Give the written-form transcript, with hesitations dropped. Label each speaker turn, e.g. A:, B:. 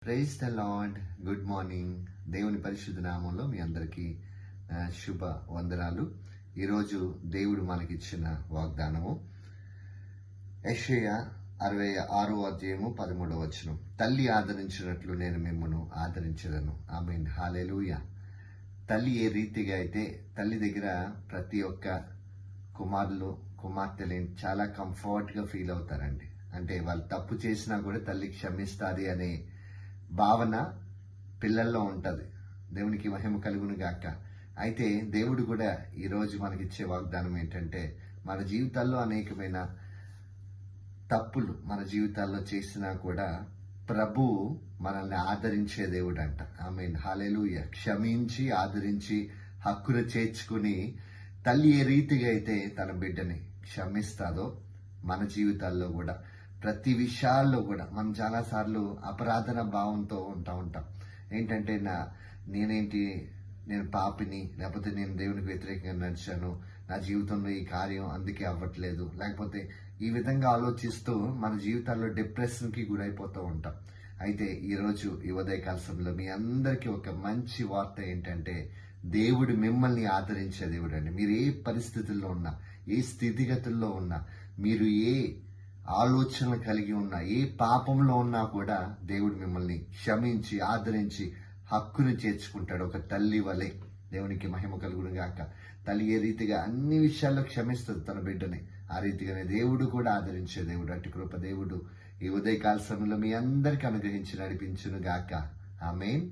A: Praise the lord. Good morning. దేవుని పరిశుద్ధ నామంలో మీ అందరికీ శుభ వందనాలు. ఈరోజు దేవుడు మనకిచ్చిన వాగ్దానము యెషయా 66:13. తల్లి ఆదరించినట్లు నేను మిమ్మను ఆదరించదను. ఆమేన్. హల్లెలూయా. తల్లి ఏ రీతిగా అయితే తల్లి దగ్గర ప్రతి ఒక్క కుమారులు కుమార్తెలు చాలా కంఫర్ట్గా ఫీల్ అవుతారండి. అంటే వాళ్ళు తప్పు చేసినా కూడా తల్లి క్షమిస్తుంది అనే భావన పిల్లల్లో ఉంటుంది. దేవునికి మహిమ కలుగును గాక. అయితే దేవుడు కూడా ఈరోజు మనకిచ్చే వాగ్దానం ఏంటంటే, మన జీవితాల్లో అనేకమైన తప్పులు మన జీవితాల్లో చేసినా కూడా ప్రభు మనల్ని ఆదరించే దేవుడు అంట. ఆమేన్. హల్లెలూయా. క్షమించి ఆదరించి హక్కును చేర్చుకుని తల్లి ఏ రీతిగా అయితే తన బిడ్డని క్షమిస్తాదో మన జీవితాల్లో కూడా ప్రతి విషయాల్లో కూడా మనం చాలాసార్లు అపరాధన భావంతో ఉంటాం. ఏంటంటే నేను పాపిని, లేకపోతే నేను దేవునికి వ్యతిరేకంగా నడిచాను, నా జీవితంలో ఈ కార్యం అందుకే అవ్వట్లేదు, లేకపోతే ఈ విధంగా ఆలోచిస్తూ మన జీవితాల్లో డిప్రెషన్కి గురైపోతూ ఉంటాం. అయితే ఈరోజు ఈ ఉదయకాల సమయంలో మీ అందరికీ ఒక మంచి వార్త ఏంటంటే, దేవుడు మిమ్మల్ని ఆదరించే దేవుడు అండి. మీరు ఏ పరిస్థితుల్లో ఉన్నా, ఏ స్థితిగతుల్లో ఉన్నా, మీరు ఏ ఆలోచనలు కలిగి ఉన్నా, ఏ పాపంలో ఉన్నా కూడా దేవుడు మిమ్మల్ని క్షమించి ఆదరించి హక్కును చేర్చుకుంటాడు. ఒక తల్లి వలె. దేవునికి మహిమ కలుగును గాక. తల్లి ఏ రీతిగా అన్ని విషయాల్లో క్షమిస్తుంది తన బిడ్డని, ఆ రీతిగానే దేవుడు కూడా ఆదరించే దేవుడు. అటు కృప దేవుడు ఈ ఉదయకాల సమయంలో మీ అందరికీ అనుగ్రహించి నడిపించును గాక. ఆమేన్.